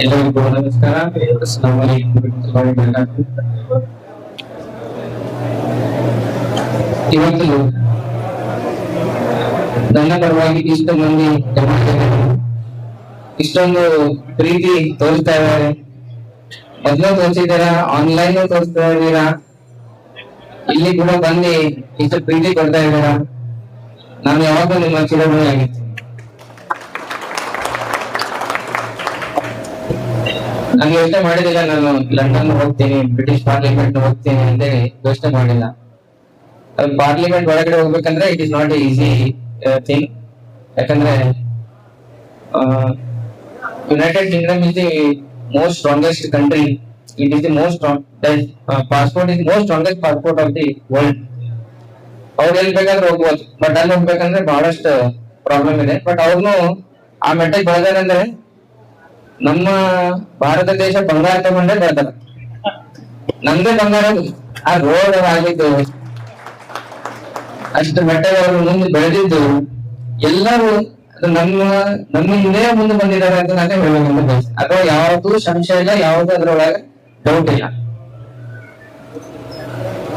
ಎಲ್ಲರಿಗೂ ನಮಸ್ಕಾರ. ಅಸ್ಸಲಾಮು ಅಲೈಕುಂ ವರಹ್ಮತುಲ್ಲಾಹಿ ವಬರಕಾತುಹು. ಇವತ್ತು ನನ್ನ ಪರವಾಗಿ ಇಷ್ಟು ಮಂದಿ ಇಷ್ಟೊಂದು ಪ್ರೀತಿ ತೋರಿಸ್ತಾ ಇದ್ದಾರೆ. ಮೊದಲು ತೋರಿಸಿದಾರ, ಆನ್ಲೈನ್ ತೋರಿಸ್ತಾ ಇದ್ದೀರಾ, ಇಲ್ಲಿ ಕೂಡ ಬಂದು ಇಷ್ಟು ಪ್ರೀತಿ ಕೊಡ್ತಾ ಇದ್ದೀರಾ. ನಾನು ಯಾವಾಗಲೂ ನಿಮ್ಮ ಚಿರಋಣಿ ಆಗಿರ್ತೀನಿ. ನಾನು ಯೋಚನೆ ಮಾಡಿದಿಲ್ಲ ನಾನು ಲಂಡನ್ ಹೋಗ್ತೀನಿ, ಬ್ರಿಟಿಷ್ ಪಾರ್ಲಿಮೆಂಟ್ ಹೋಗ್ತೀನಿ ಅಂತೇಳಿ ಯೋಚನೆ ಮಾಡಿಲ್ಲ. ಪಾರ್ಲಿಮೆಂಟ್ ಒಳಗಡೆ ಹೋಗ್ಬೇಕಂದ್ರೆ it is not easy thing. ಯಾಕಂದ್ರೆ United Kingdom is the most strongest country. It is the most passport is most strongest passport of the world. ಅವ್ರು ಎಲ್ಲಿ ಬೇಕಾದ್ರೆ ಹೋಗ್ಬೋದು, ಬಟ್ ಅಲ್ಲಿ ಹೋಗ್ಬೇಕಂದ್ರೆ ಬಹಳಷ್ಟು ಪ್ರಾಬ್ಲಮ್ ಇದೆ. ಬಟ್ ಅವ್ರನ್ನು ಆ ಮೆಟ್ಟಕ್ಕೆ ಬೆಳೆದಾರೆ ಅಂದ್ರೆ ನಮ್ಮ ಭಾರತ ದೇಶ ಬಂಗಾರ ತಗೊಂಡೇ ಬೆಳೆದಾರ. ನಮ್ದೇ ಬಂಗಾರ ಆ ರೋಡ್ ಆಗಿದ್ದು, ಅಷ್ಟು ಮೆಟ್ಟಗಳು ಮುಂದೆ ಬೆಳೆದಿದ್ದು, ಎಲ್ಲರೂ ನಮ್ಮ ಹಿಂದೆ ಮುಂದೆ ಬಂದಿದ್ದಾರೆ ಅಂತ ನಾನೇ ಹೇಳ್ಬೇಕು. ಅಥವಾ ಯಾವ್ದು ಸಂಶಯ ಇಲ್ಲ, ಯಾವ್ದು ಅದ್ರೊಳಗೆ ಡೌಟ್ ಇಲ್ಲ.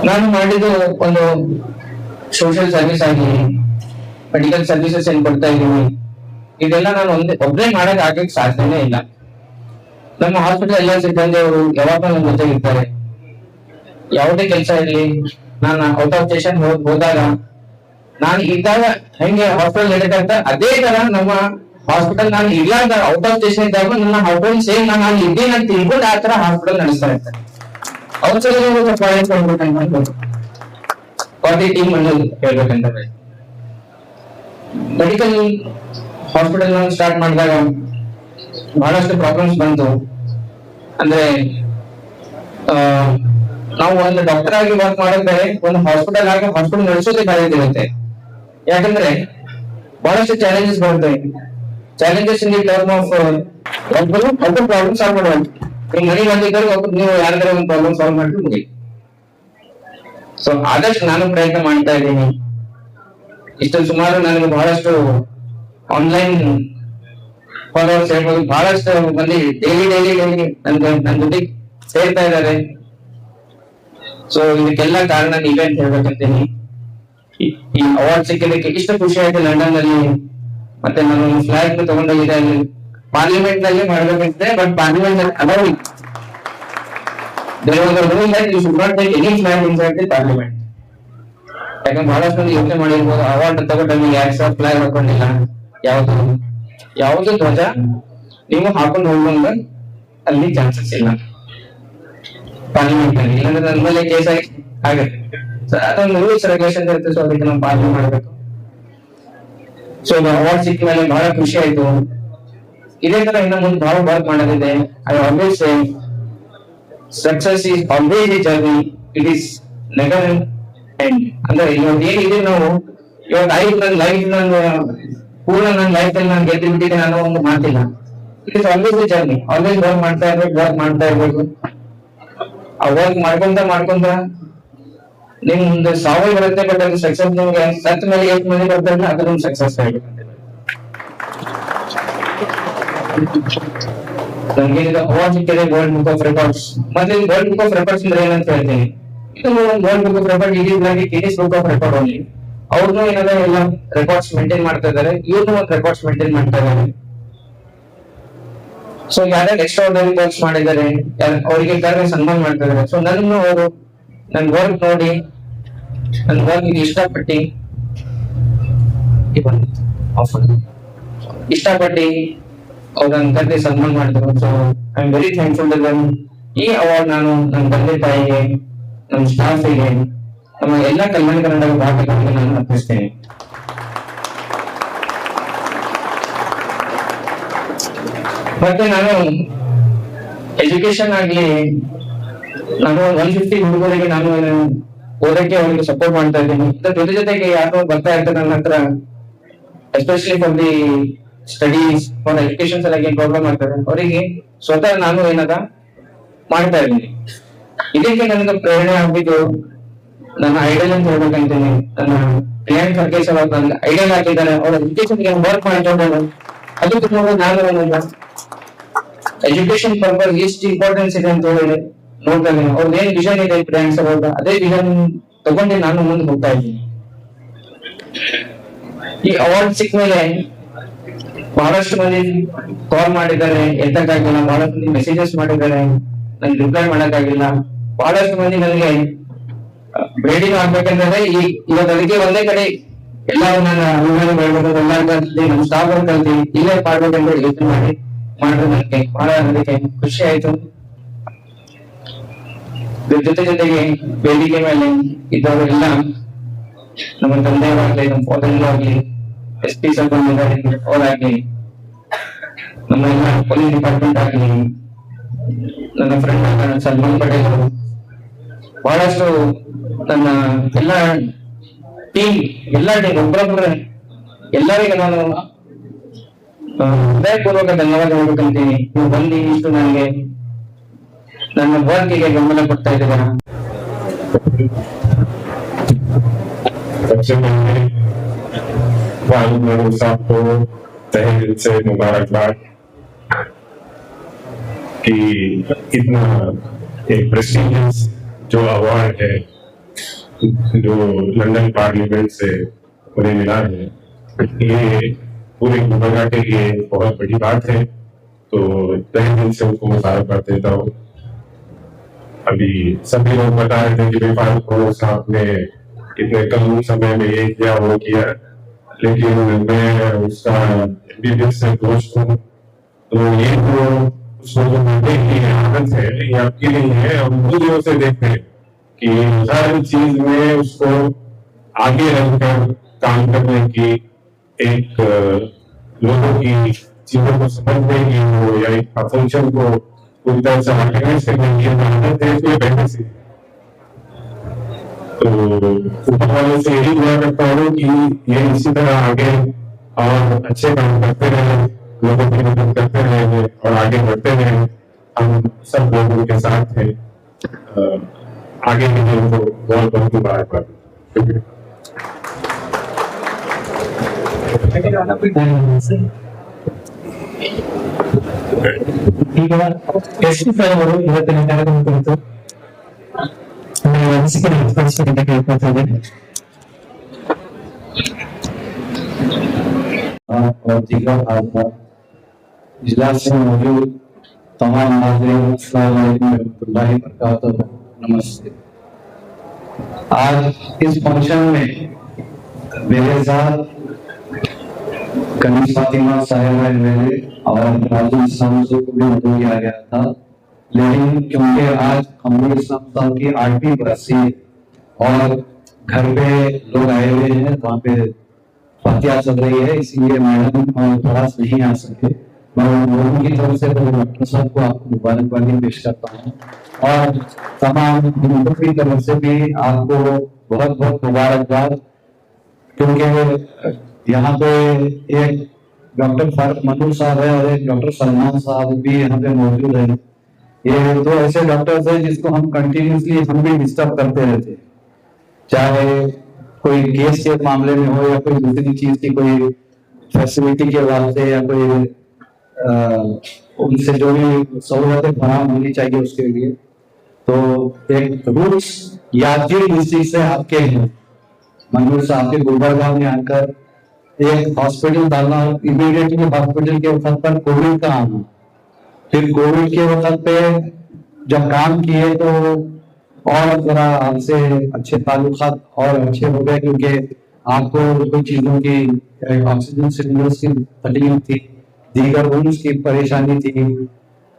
ನಾನು ಮಾಡಿದ್ದು ಒಂದು ಸೋಷಿಯಲ್ ಸರ್ವಿಸ್ ಆಗಿ ಮೆಡಿಕಲ್ ಸರ್ವಿಸಸ್ ಏನ್ ಕೊಡ್ತಾ ಇದೀವಿ, ಇದೆಲ್ಲ ನಾನು ಒಬ್ಬರೇ ಮಾಡಕ್ ಆಗಕ್ಕೆ ಸಾಧ್ಯನೇ ಇಲ್ಲ. ನಮ್ಮ ಹಾಸ್ಪಿಟಲ್ ಎಲ್ಲ ಸಿಬ್ಬಂದಿ ಅವರು ಯಾವಾಗ ನನ್ನ ಜೊತೆ ಇರ್ತಾರೆ. ಯಾವುದೇ ಕೆಲಸ ಇರಲಿ, ನಾನು ಔಟ್ ಆಫ್ ಸ್ಟೇಷನ್ ಹೋದಾಗ ನಾನು ಇದ್ದಾಗ ಹೆಂಗೆ ಹಾಸ್ಪಿಟಲ್ ನಡೀತಾ ಅದೇ ತರ ನಮ್ಮ ಹಾಸ್ಪಿಟಲ್ ನಾನು ಇರ್ಲಾರ್ದ ಔಟ್ ಆಫ್ ಸ್ಟೇಷನ್ ಇದ್ದಾಗ ನನ್ನ ಹಾಸ್ಪಿಟಲ್ ಸೇಮ್ ನಾನು ಅಲ್ಲಿ ಇದ್ದೀನಿ ಅಂತ ತಿಳ್ಕೊಂಡು ಆ ತರ ಹಾಸ್ಪಿಟಲ್ ನಡೆಸ್ತಾ ಇರ್ತಾರೆ. ಅವ್ರ ಪಾರ್ಟಿ ಟೀಮ್ ಅನ್ನೋದು ಹೇಳ್ಬೇಕಂತಂದ್ರೆ ಮೆಡಿಕಲ್ ಹಾಸ್ಪಿಟಲ್ ನಾನು ಸ್ಟಾರ್ಟ್ ಮಾಡಿದಾಗ ಬಹಳಷ್ಟು ಪ್ರಾಬ್ಲಮ್ಸ್ ಬಂತು. ಅಂದ್ರೆ ನಾವು ಒಂದು ಡಾಕ್ಟರ್ ಆಗಿ ವರ್ಕ್ ಮಾಡಿದ್ರೆ ಒಂದು ಹಾಸ್ಪಿಟಲ್ ಆಗಿ ಹಾಸ್ಪಿಟಲ್ ನಡೆಸೋದೇ ಇರುತ್ತೆ. ಯಾಕಂದ್ರೆ ಬಹಳಷ್ಟು ಚಾಲೆಂಜಸ್ ಬರ್ತವೆ. Challenges in the term of ಒಬ್ಬರು ಪ್ರಾಬ್ಲಮ್ ಸಾಲ್ವ್ ಮಾಡುವ. ಮನೆ ಬಂದಿದ್ದರು ನೀವು ಯಾರಾದ್ರೂ ಒಂದು ಪ್ರಾಬ್ಲಮ್ ಸಾಲ್ವ್ ಮಾಡಿ ಮುಗಿ. ಸೊ ಆದಷ್ಟು ನಾನು ಪ್ರಯತ್ನ ಮಾಡ್ತಾ ಇದ್ದೀನಿ. ಇಷ್ಟು ಸುಮಾರು ನನಗೆ ಬಹಳಷ್ಟು ಆನ್ಲೈನ್ ಫಾಲೋವರ್ಸ್ ಹೇಳ್ಬೋದು, ಬಹಳಷ್ಟು ಮಂದಿ ಡೈಲಿ ನನ್ನ ಜೊತೆ ಸೇರ್ತಾ ಇದ್ದಾರೆ. ಸೊ ಇದಕ್ಕೆಲ್ಲ ಕಾರಣ ನೀವೇ ಅಂತ ಹೇಳ್ಬೇಕಂತೀನಿ. ಈ ಅವಾರ್ಡ್ ಸಿಕ್ಕಿದ್ದಕ್ಕೆ ಇಷ್ಟು ಖುಷಿ ಆಯ್ತು ಲಂಡನ್ ನಲ್ಲಿ. ಮತ್ತೆ ನಾನು ಫ್ಲಾಗ್ ತಗೊಂಡೋಗಿದೆ ಅಲ್ಲಿ ಪಾರ್ಲಿಮೆಂಟ್ ನಲ್ಲಿ ಮಾಡ್ಬೇಕಂತೆ, ಬಟ್ ಪಾರ್ಲಿಮೆಂಟ್ ನಲ್ಲಿ ಪಾರ್ಲಿಮೆಂಟ್. ಯಾಕಂದ್ರೆ ಬಹಳಷ್ಟು ಮಂದಿ ಯೋಚನೆ ಮಾಡಿರ್ಬೋದು, ಅವಾರ್ಡ್ ತಗೊಂಡು ಯಾಕೆ ಸರ್ ಫ್ಲಾಗ್ ಹಾಕೊಂಡಿಲ್ಲ, ಯಾವುದು ಧ್ವಜ ನೀವು ಹಾಕೊಂಡು ಹೋಗುವಂಗ ಅಲ್ಲಿ ಚಾನ್ಸಸ್ ಇಲ್ಲ ಪಾರ್ಲಿಮೆಂಟ್ ನಲ್ಲಿ. ಇಲ್ಲಾಂದ್ರೆ ನನ್ನ ಮೇಲೆ ಕೇಸ್ ಆಗುತ್ತೆ. ಅದೊಂದು ರೂಲ್ಸ್ ರೆಗ್ಯುಲೇಷನ್ ಇರುತ್ತೆ. ಸೊ ಅದಕ್ಕೆ ನಾವು ಪಾಲನೆ ಮಾಡ್ಬೇಕು. ಸೊ ಅವಾರ್ಡ್ ಸಿಕ್ಕ ಮೇಲೆ ಬಹಳ ಖುಷಿ ಆಯ್ತು. ಇದೇ ತರ ಇನ್ನು ಮುಂದೆ ಬಹಳ ವರ್ಕ್ ಮಾಡೋದಿದೆ. I always say success is always A journey, it is never end. ಅಂದ್ರೆ ಇವಾಗ ಏನಿದೆ ನಾವು ಇವಾಗ ನನ್ನ ಲೈಫ್ ಅಲ್ಲಿ ನಾನು ಗೆದ್ದು ಬಿಟ್ಟಿದ್ದೆ ಅನ್ನೋ ಒಂದು ಮಾತಿಲ್ಲ. It is always A journey. Always work ಮಾಡ್ತಾ ಇರ್ಬೇಕು. ಆ ವರ್ಕ್ ಮಾಡ್ಕೊಂತ ನಿಮ್ ಮುಂದೆ ಸಾವು ಬರುತ್ತೆ, ಬಟ್ ಅದು ಸಕ್ಸಸ್ ನಿಮ್ಗೆ ಸತ್ ಮೇಲೆ ಎಷ್ಟು ಮಂದಿ ಬರ್ತಾರೆ ಅದು ನಿಮ್ ಸಕ್ಸಸ್ ಆಗುತ್ತೆ. ನಮ್ಗೆ ಅವಾರ್ಡ್ ಸಿಕ್ಕಿದೆ ವರ್ಲ್ಡ್ ಬುಕ್ ಆಫ್ ರೆಕಾರ್ಡ್ಸ್. ಮತ್ತೆ ವರ್ಲ್ಡ್ ಬುಕ್ ಆಫ್ ರೆಕಾರ್ಡ್ಸ್ ಅಂದ್ರೆ ಏನಂತ ಹೇಳ್ತೀನಿ. ಇದು world book of record Guinness book of record only. ಅವ್ರನ್ನು ಏನಾದ್ರೆ ಎಲ್ಲ ರೆಕಾರ್ಡ್ಸ್ ಮೇಂಟೈನ್ ಮಾಡ್ತಾ ಇದ್ದಾರೆ, ಇವ್ರನ್ನು ಒಂದು ರೆಕಾರ್ಡ್ಸ್ ಮೇಂಟೈನ್ ಮಾಡ್ತಾ ಇದ್ದಾರೆ. ಸೊ ಯಾರ್ಯಾರು ಎಕ್ಸ್ಟ್ರಾ ಆರ್ಡಿನರಿ ವರ್ಕ್ಸ್ ಮಾಡಿದ್ದಾರೆ ಅವರಿಗೆ ಸನ್ಮಾನ ಮಾಡ್ತಾ ಇದ್ದಾರೆ. ಸೊ ನನ್ನ ಅವರು ನನ್ ವರ್ಕ್ ನೋಡಿ, ನನ್ ವರ್ಕ್ ಇಷ್ಟಪಟ್ಟು ಅವ್ರನ್ನ ಕರೆದಿ ಸನ್ಮಾನ ಮಾಡಿದ್ರು. So I am very thankful to them. ಈ ಅವಾರ್ಡ್ ನಾನು ನನ್ನ ತಂದೆ ತಾಯಿಗೆ, ನಮ್ಮ ಸ್ಟಾಫಿಗೆ, ನಮ್ಮ ಎಲ್ಲ ಕಲ್ಯಾಣ ಕರ್ನಾಟಕ ಭಾಗಗಳಿಗೆ ನಾನು ಅರ್ಪಿಸ್ತೇನೆ. ಮತ್ತೆ ನಾನು ಎಜುಕೇಶನ್ ಆಗ್ಲಿ, ನಾನು 150 ಹುಡುಗರಿಗೆ ನಾನು ಓದಕ್ಕೆ ಅವರಿಗೆ ಸಪೋರ್ಟ್ ಮಾಡ್ತಾ ಇದ್ದೀನಿ. ಜೊತೆಗೆ ಯಾರು ಬರ್ತಾ ಇರ್ತಾರೆ ನನ್ನ ಹತ್ರ, especially for the studies, for education ಸಲುವಾಗಿ ಪ್ರಾಬ್ಲಮ್ ಆಗ್ತದೆ, ಅವರಿಗೆ ಸ್ವತಃ ನಾನು ಮಾಡ್ತಾ ಇದ್ದೀನಿ. ಇದಕ್ಕೆ ನನಗೆ ಪ್ರೇರಣೆ ಆಗಿದ್ದು ನನ್ನ ಐಡಲ್ ಅಂತ ಹೇಳ್ಬೇಕಂತೀನಿ. ನನ್ನ ಪ್ರಿಯಾಂಕ್ ಖರ್ಗೆ ಸರ್ ಅವ್ರು ನನ್ನ ಐಡಲ್ ಆಗಿದ್ದಾರೆ. ಅವ್ರ ಎಜುಕೇಶನ್ ವರ್ಕ್ ಮಾಡಿಕೊಂಡು ಅದಕ್ಕೆ ನಾನು ಎಜುಕೇಶನ್ ಪರ್ಪಸ್ ಎಷ್ಟು ಇಂಪಾರ್ಟೆನ್ಸ್ ಇದೆ ಅಂತ ಹೇಳಿ ನೋಡ್ತಾ ಇದ್ದೀನಿ. ಅವ್ರದ್ದು ಏನ್ ವಿಷನ್ ಇದೆ ಫ್ರೆಂಡ್ಸ್ ಅವಾಗ ಅದೇ ವಿಷನ್ ತಗೊಂಡು ನಾನು ಮುಂದೆ ಹೋಗ್ತಾ ಇದ್ದೀನಿ. ಈ ಅವಾರ್ಡ್ ಸಿಕ್ಕ ಮೇಲೆ ಬಹಳಷ್ಟು ಮಂದಿ ಕಾಲ್ ಮಾಡಿದ್ದಾರೆ, ಎತ್ತಕ್ಕಾಗಿಲ್ಲ. ಬಹಳಷ್ಟು ಮಂದಿ ಮೆಸೇಜಸ್ ಮಾಡಿದ್ದಾರೆ, ನನ್ಗೆ ರಿಪ್ಲೈ ಮಾಡಕ್ಕಾಗಿಲ್ಲ. ಬಹಳಷ್ಟು ಮಂದಿ ನನಗೆ ಭೇಟಿನೂ ಆಗ್ಬೇಕಂದ್ರೆ ಇವಾಗ ಅದಕ್ಕೆ ಒಂದೇ ಕಡೆ ಎಲ್ಲರೂ ನನ್ನ ಅಭಿಮಾನಿ ಹೇಳ್ಬೋದು, ಎಲ್ಲರೂ ಕಲ್ತಿ ನಮ್ಮ ಸ್ಟಾಫ್ ಅವ್ರು ಕಲ್ತಿ ಇಲ್ಲೇ ಮಾಡ್ಬೇಕಂತ ಯೋಚನೆ ಮಾಡಿದ್ರೆ ನನಗೆ ಬಹಳ ಅದಕ್ಕೆ ಖುಷಿ ಆಯ್ತು. ಜೊತೆಗೆ ವೇದಿಕೆ ಮೇಲೆ ಇದ್ದವರೆಲ್ಲ ನಮ್ಮ ತಂದೆಯವರಾಗ್ಲಿ, ನಮ್ಮ ಫಾದರ್ ಆಗ್ಲಿ, SP ಸರ್ ಬಂದಿದ್ದಾರೆ ಅವರಾಗ್ಲಿ, ನಮ್ಮ ಎಲ್ಲ ಪೊಲೀಸ್ ಡಿಪಾರ್ಟ್ಮೆಂಟ್ ಆಗ್ಲಿ, ನನ್ನ ಫ್ರೆಂಡ್ ಸಲ್ಮಾನ್ ಪಟೇಲ್ ಅವರು, ಬಹಳಷ್ಟು ನನ್ನ ಎಲ್ಲ ಟೀಮ್ ಒಬ್ಬರೊಬ್ಬರ ಎಲ್ಲರಿಗೆ ನಾನು ಹೃದಯಪೂರ್ವಕ ಧನ್ಯವಾದ ಹೇಳ್ಬೇಕಂತೀನಿ. ನೀವು ಬಂದು ಇಷ್ಟು ನನಗೆ ನನ್ನ ವರ್ಕಿಗೆ ಗಮನ ಕೊಡ್ತಾ ಇದ್ದೀರಾ. सबसे पहले वाहिद महबूब साहब को तहे दिल से मुबारकबाद कि इतना एक प्रेस्टीजियस जो अवार्ड है जो लंदन पार्लियामेंट से उन्हें मिला है, ये पूरे गुलबर्गा के लिए बहुत बड़ी बात है। तो तहे दिल से उनको मुबारकबाद देता हूँ। अभी सभी लोग बता रहे थे कि भाई फारूक साहब ने इतने कम समय में ये किया वो किया, लेकिन मैं उसका MBBS से दोस्त हूँ, तो ये जो उसको जो मिलने की आदत है ये आपकी नहीं है। हम दूरियों से देखते हैं कि हर चीज में उसको आगे रहकर काम करने की, एक लोगों की चीजों को समझने की हो या एक फंक्शन को पूरी तरह से ऑर्गेनाइज करने की आदत है, तो ये पहले से। तो ऊपर वाले से यही दुआ करता हूँ कि ये इसी तरह आगे और अच्छे काम करते रहे, लोगों की मदद करते रहे और आगे बढ़ते रहे। हम सब लोगों के साथ हैं। आगे के लिए उनको बहुत बहुत मुबारकबाद। ಈಗ SP ಅವರು ಇವತ್ತಿನ ಕಾರ್ಯಕ್ರಮ ಕುರಿತು ಅನಿಸಿಕೆ ವ್ಯಕ್ತಪಡಿಸಬೇಕಂತ ಕೇಳ್ಕೊಳ್ತಾ ಇದ್ದೇನೆ. और दीगर इजलास में मौजूद तमाम नाज़रीन, अस्सलाम वालेकुम रहमतुल्लाहि व बरकातहू। नमस्ते। आज इस फंक्शन में मेरे साथ कनीज फातिमा साहिबा मेरे और राजू इस्लाम को भी मदद किया गया था, लेकिन क्योंकि आज अमरुल इस्लाम साहब की 8वीं बरसी और घर पे लोग आए हुए हैं, वहाँ पे फातिहा चल रही है, इसलिए मैडम क्लास नहीं आ सके। मैं लोगों की तरफ से डॉक्टर साहब को आपको मुबारकबादी पेश करता हूँ और तमाम लोगों की तरफ से भी आपको बहुत बहुत मुबारकबाद, क्योंकि यहाँ पे एक डॉक्टर फारूक महबूब साहब है और एक डॉक्टर सलमान साहब भी यहाँ पे मौजूद है। ये दो ऐसे डॉक्टर्स हैं जिसको हम कंटिन्यूसली हम भी डिस्टर्ब करते रहते हैं, चाहे कोई केस के मामले में हो या कोई दूसरी चीज की कोई फैसिलिटी के वास्ते या कोई उनसे जो भी सहूलतें फराहम होनी चाहिए उसके लिए। तो एक रूट्स यादगिर डिस्ट्रिक्ट से आपके हैं, मनोज साहब के गुलबर्गा में आकर एक हॉस्पिटल डालना, इमीडिएटली हॉस्पिटल के वक्त पर कोविड का आना, फिर कोविड के वक्त पे जब काम किए तो और जरा आपसे अच्छे ताल्लुकात और अच्छे हो गए, क्योंकि आपको कुछ चीजों की ऑक्सीजन सिलेंडर्स की तकलीफ थी, दीगर रूम्स की परेशानी थी,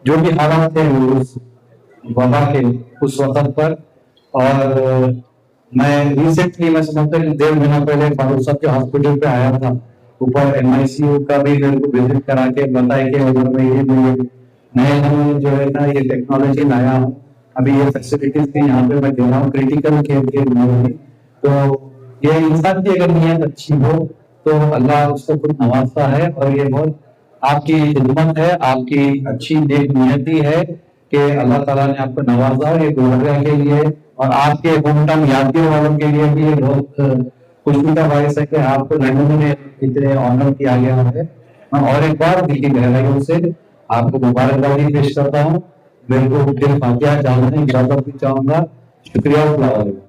जो भी हालात थे उस वबा के उस वक्त पर। और मैं रिसेंटली मैं समझता हूँ 1.5 महीना पहले फारूक साहब के हॉस्पिटल पे आया था, ऊपर MICU का भी मेरे को विजिट करा के बताया कि अगर मैं ये नए जो है ना ये टेक्नोलॉजी लाया हूँ, अभी ये फैसिलिटीज भी यहाँ पे मैं दे रहा हूँ क्रिटिकल केयर के लिए। तो ये इंसान की अगर नीयत अच्छी हो तो अल्लाह उसको खुद नवाजता है, और ये बहुत आपकी खिदमत है, आपकी अच्छी नेक नियति है कि अल्लाह ताला ने आपको नवाजा, और ये गुलबर्गा के लिए और आपके होम टाउन यादगिर वालों के लिए भी ये बहुत खुशी का बायस है कि आपको लंदन में इतने ऑनर किया गया है। मैं और एक बार दिल की गहराइयों से आपको मुबारकबादी पेश करता हूँ। मेरे को फिर फातिहा जानने की इजाजत भी चाहूंगा। शुक्रिया।